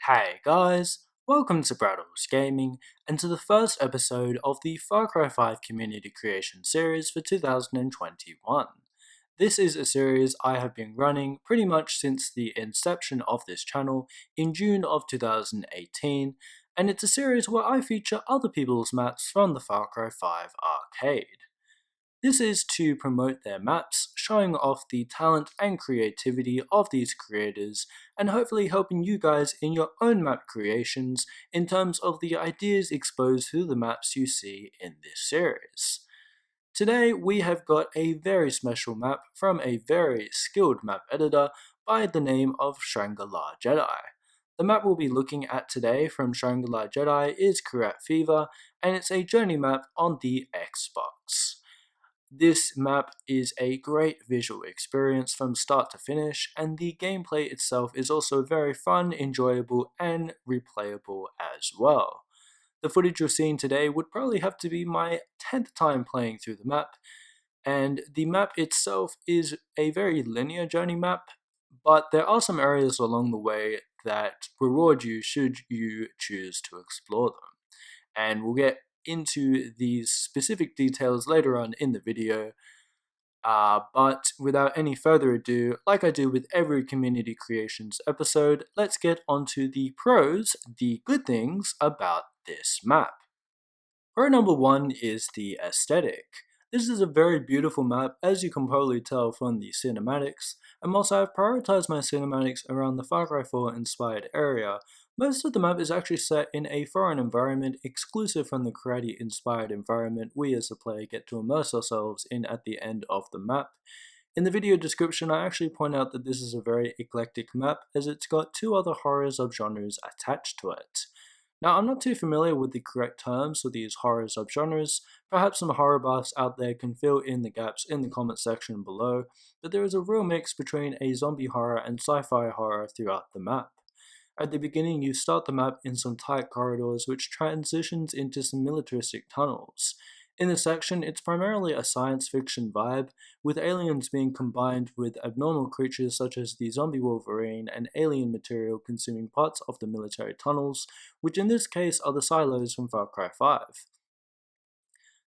Hey guys, welcome to Braddels Gaming and to the first episode of the Far Cry 5 Community Creation Series for 2021. This is a series I have been running pretty much since the inception of this channel in June of 2018, and it's a series where I feature other people's maps from the Far Cry 5 arcade. This is to promote their maps, showing off the talent and creativity of these creators, and hopefully helping you guys in your own map creations in terms of the ideas exposed through the maps you see in this series. Today we have got a very special map from a very skilled map editor by the name of ShangriLaJedi. The map we'll be looking at today from ShangriLaJedi is Kyrat Fever, and it's a journey map on the Xbox. This map is a great visual experience from start to finish, and the gameplay itself is also very fun, enjoyable, and replayable as well. The footage you're seeing today would probably have to be my 10th time playing through the map, and the map itself is a very linear journey map, but there are some areas along the way that reward you should you choose to explore them. And we'll get into these specific details later on in the video, but without any further ado, like I do with every community creations episode, let's get onto the pros, the good things about this map. Pro number one is the aesthetic. This is a very beautiful map, as you can probably tell from the cinematics, and whilst I have prioritized my cinematics around the Far Cry 4 inspired area, most of the map is actually set in a foreign environment exclusive from the Kyrat inspired environment we as the player get to immerse ourselves in at the end of the map. In the video description I actually point out that this is a very eclectic map, as it's got two other horror subgenres attached to it. Now, I'm not too familiar with the correct terms for these horror subgenres. Perhaps some horror buffs out there can fill in the gaps in the comment section below, but there is a real mix between a zombie horror and sci-fi horror throughout the map. At the beginning, you start the map in some tight corridors which transitions into some militaristic tunnels. In this section, it's primarily a science fiction vibe, with aliens being combined with abnormal creatures such as the zombie wolverine and alien material consuming parts of the military tunnels, which in this case are the silos from Far Cry 5.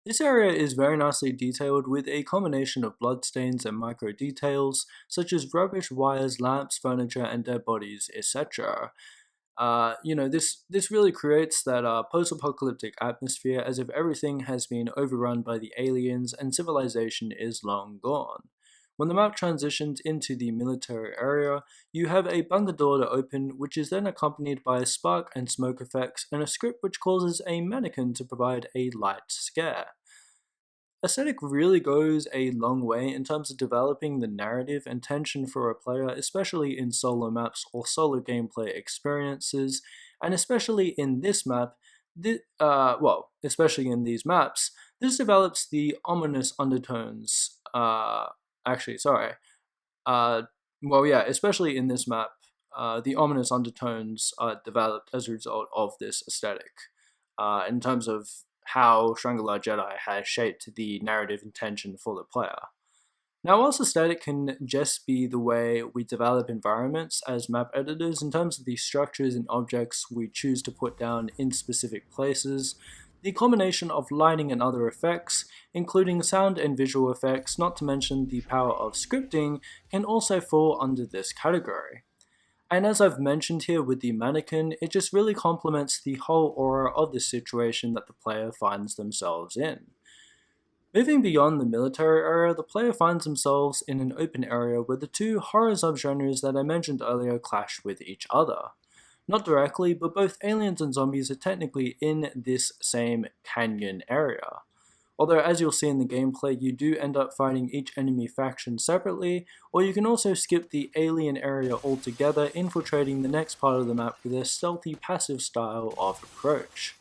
This area is very nicely detailed with a combination of bloodstains and micro details, such as rubbish, wires, lamps, furniture, and dead bodies, etc. This really creates that post-apocalyptic atmosphere, as if everything has been overrun by the aliens and civilization is long gone. When the map transitions into the military area, you have a bunker door to open, which is then accompanied by spark and smoke effects and a script which causes a mannequin to provide a light scare. Aesthetic really goes a long way in terms of developing the narrative and tension for a player, especially in solo maps or solo gameplay experiences, and especially in this map, especially in these maps, this develops the ominous undertones, especially in this map, the ominous undertones are developed as a result of this aesthetic, in terms of how ShangriLaJedi has shaped the narrative intention for the player. Now, whilst aesthetic can just be the way we develop environments as map editors in terms of the structures and objects we choose to put down in specific places, the combination of lighting and other effects, including sound and visual effects, not to mention the power of scripting, can also fall under this category. And as I've mentioned here with the mannequin, it just really complements the whole aura of the situation that the player finds themselves in. Moving beyond the military area, the player finds themselves in an open area where the two horror subgenres that I mentioned earlier clash with each other. Not directly, but both aliens and zombies are technically in this same canyon area. Although, as you'll see in the gameplay, you do end up fighting each enemy faction separately, or you can also skip the alien area altogether, infiltrating the next part of the map with a stealthy passive style of approach.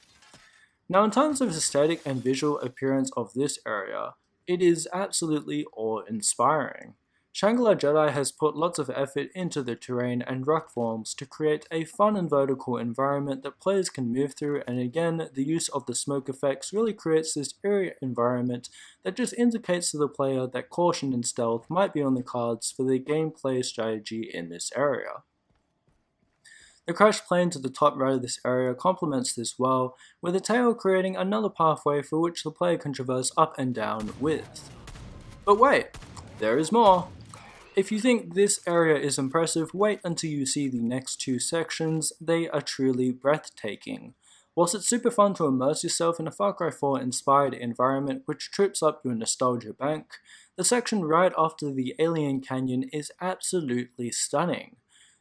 Now, in terms of aesthetic and visual appearance of this area, it is absolutely awe-inspiring. ShangriLaJedi has put lots of effort into the terrain and rock forms to create a fun and vertical environment that players can move through, and again, the use of the smoke effects really creates this eerie environment that just indicates to the player that caution and stealth might be on the cards for the gameplay strategy in this area. The crashed plane to the top right of this area complements this well, with a tail creating another pathway for which the player can traverse up and down with. But wait, there is more! If you think this area is impressive, wait until you see the next two sections. They are truly breathtaking. Whilst it's super fun to immerse yourself in a Far Cry 4 inspired environment which trips up your nostalgia bank, the section right after the Alien Canyon is absolutely stunning.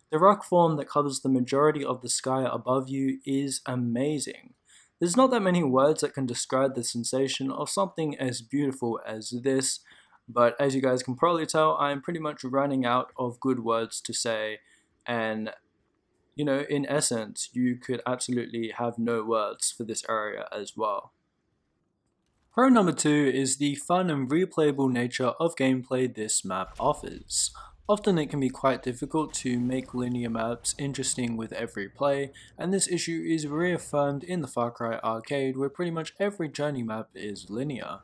The rock form that covers the majority of the sky above you is amazing. There's not that many words that can describe the sensation of something as beautiful as this, but as you guys can probably tell, I'm pretty much running out of good words to say, and in essence, you could absolutely have no words for this area as well. Pro number 2 is the fun and replayable nature of gameplay this map offers. Often it can be quite difficult to make linear maps interesting with every play, and this issue is reaffirmed in the Far Cry arcade where pretty much every journey map is linear.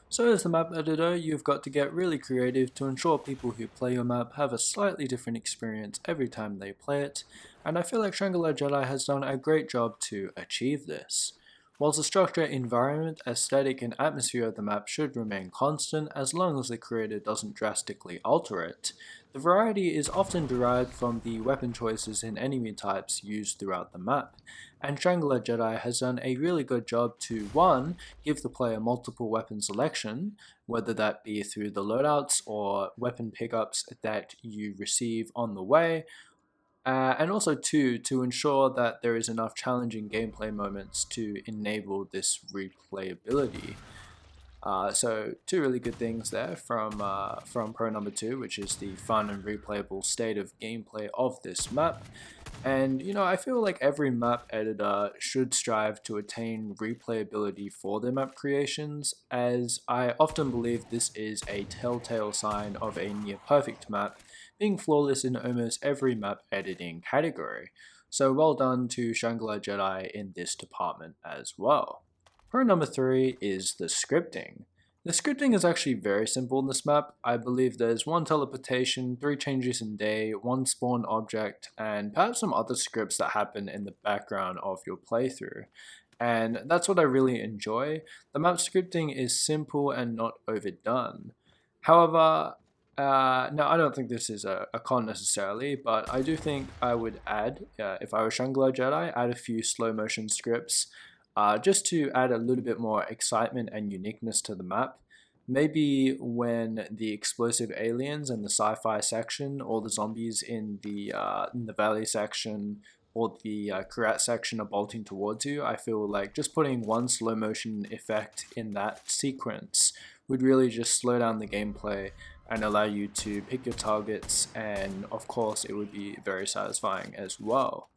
So as the map editor, you've got to get really creative to ensure people who play your map have a slightly different experience every time they play it, and I feel like ShangriLaJedi has done a great job to achieve this. Whilst the structure, environment, aesthetic and atmosphere of the map should remain constant as long as the creator doesn't drastically alter it, the variety is often derived from the weapon choices and enemy types used throughout the map, and ShangriLaJedi has done a really good job to 1. Give the player multiple weapon selection, whether that be through the loadouts or weapon pickups that you receive on the way, and also 2, to ensure that there is enough challenging gameplay moments to enable this replayability. So 2 really good things there from Pro number 2, which is the fun and replayable state of gameplay of this map. And I feel like every map editor should strive to attain replayability for their map creations, as I often believe this is a telltale sign of a near perfect map being flawless in almost every map editing category. So well done to ShangriLaJedi in this department as well. Pro number 3 is the scripting. The scripting is actually very simple in this map. I believe there's 1 teleportation, 3 changes in day, 1 spawn object, and perhaps some other scripts that happen in the background of your playthrough. And that's what I really enjoy. The map scripting is simple and not overdone. However, now I don't think this is a con necessarily, but I do think I would add, if I were ShangriLaJedi, add a few slow motion scripts, just to add a little bit more excitement and uniqueness to the map. Maybe when the explosive aliens in the sci-fi section, or the zombies in the valley section, or the Kyrat section are bolting towards you, I feel like just putting 1 slow motion effect in that sequence would really just slow down the gameplay and allow you to pick your targets, and of course it would be very satisfying as well.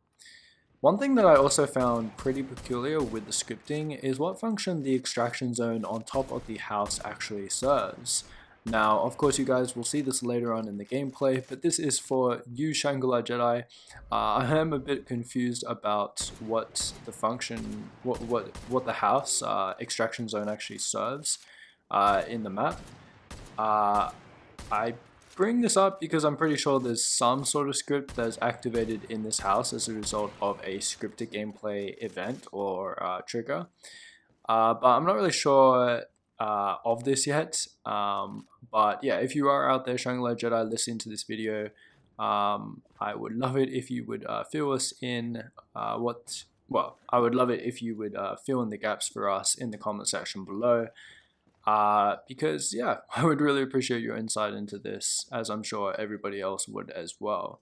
One thing that I also found pretty peculiar with the scripting is what function the extraction zone on top of the house actually serves. Now, of course you guys will see this later on in the gameplay, but this is for you ShangriLaJedi. I am a bit confused about what the function, what the house extraction zone actually serves in the map. I bring this up because I'm pretty sure there's some sort of script that's activated in this house as a result of a scripted gameplay event or trigger, but I'm not really sure of this yet. But yeah, if you are out there ShangriLaJedi listening to this video, I would love it if you would fill us in I would love it if you would fill in the gaps for us in the comment section below. Because yeah, I would really appreciate your insight into this, as I'm sure everybody else would as well.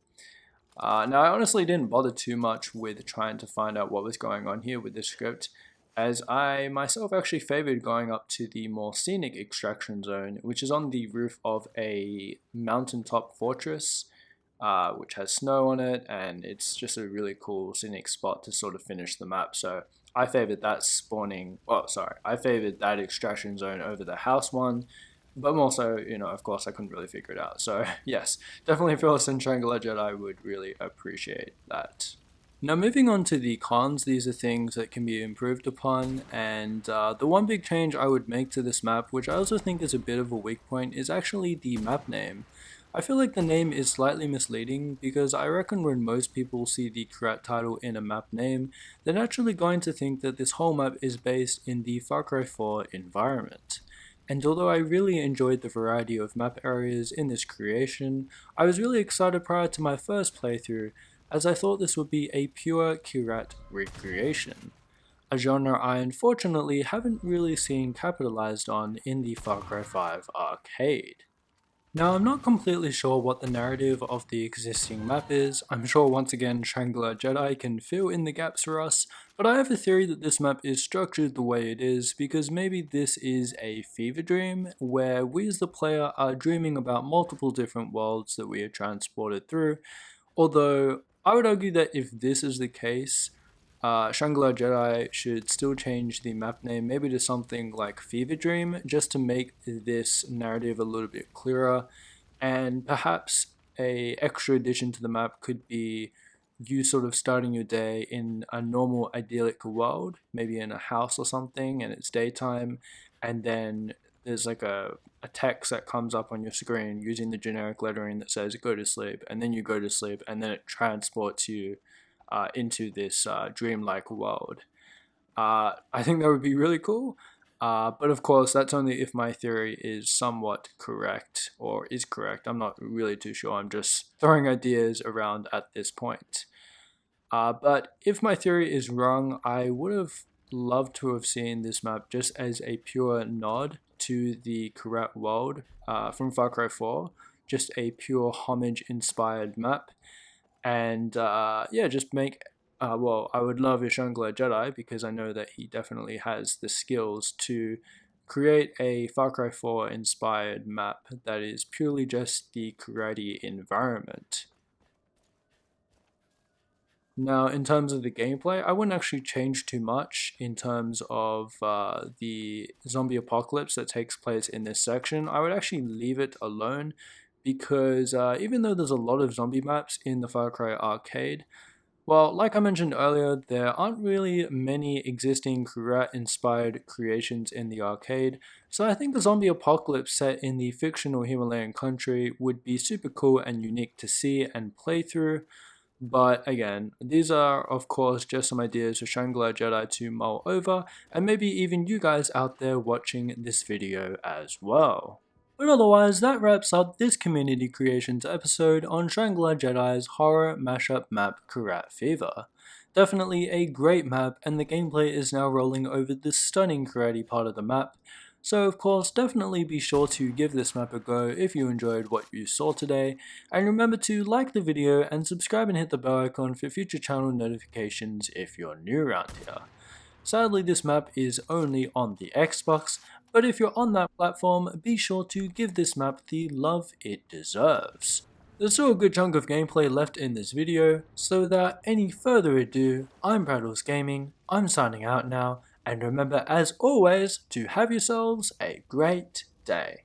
Now, I honestly didn't bother too much with trying to find out what was going on here with this script, as I myself actually favored going up to the more scenic extraction zone, which is on the roof of a mountaintop fortress, which has snow on it, and it's just a really cool scenic spot to sort of finish the map. So I favored that I favored that extraction zone over the house one, but more so, of course I couldn't really figure it out. So yes, definitely fill us in ShangriLaJedi, I would really appreciate that. Now moving on to the cons, these are things that can be improved upon, and the one big change I would make to this map, which I also think is a bit of a weak point, is actually the map name. I feel like the name is slightly misleading because I reckon when most people see the Kyrat title in a map name, they're naturally going to think that this whole map is based in the Far Cry 4 environment. And although I really enjoyed the variety of map areas in this creation, I was really excited prior to my first playthrough as I thought this would be a pure Kyrat recreation, a genre I unfortunately haven't really seen capitalized on in the Far Cry 5 arcade. Now, I'm not completely sure what the narrative of the existing map is. I'm sure once again ShangriLaJedi can fill in the gaps for us, but I have a theory that this map is structured the way it is because maybe this is a fever dream where we as the player are dreaming about multiple different worlds that we are transported through. Although I would argue that if this is the case, Shangri-La Jedi should still change the map name maybe to something like Fever Dream just to make this narrative a little bit clearer, and perhaps a extra addition to the map could be you sort of starting your day in a normal idyllic world, maybe in a house or something, and it's daytime, and then there's like a text that comes up on your screen using the generic lettering that says go to sleep, and then you go to sleep, and then it transports you into this dreamlike world. I think that would be really cool. But of course, that's only if my theory is somewhat correct or is correct. I'm not really too sure. I'm just throwing ideas around at this point. But if my theory is wrong, I would have loved to have seen this map just as a pure nod to the Kyrat world from Far Cry 4. Just a pure homage inspired map, and yeah, just make. Well, I would love a ShangriLaJedi because I know that he definitely has the skills to create a Far Cry 4 inspired map that is purely just the karate environment. Now, in terms of the gameplay, I wouldn't actually change too much in terms of the zombie apocalypse that takes place in this section. I would actually leave it alone because even though there's a lot of zombie maps in the Far Cry arcade, well, like I mentioned earlier, there aren't really many existing Kyrat-inspired creations in the arcade, so I think the zombie apocalypse set in the fictional Himalayan country would be super cool and unique to see and play through. But again, these are of course just some ideas for ShangriLaJedi to mull over, and maybe even you guys out there watching this video as well. But otherwise, that wraps up this community creations episode on ShangriLaJedi's horror mashup map Kyrat Fever. Definitely a great map, and the gameplay is now rolling over the stunning karate part of the map. So of course, definitely be sure to give this map a go if you enjoyed what you saw today, and remember to like the video and subscribe and hit the bell icon for future channel notifications if you're new around here. Sadly, this map is only on the Xbox, but if you're on that platform, be sure to give this map the love it deserves. There's still a good chunk of gameplay left in this video, so without any further ado, I'm Braddels Gaming, I'm signing out now, and remember as always to have yourselves a great day.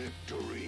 victory.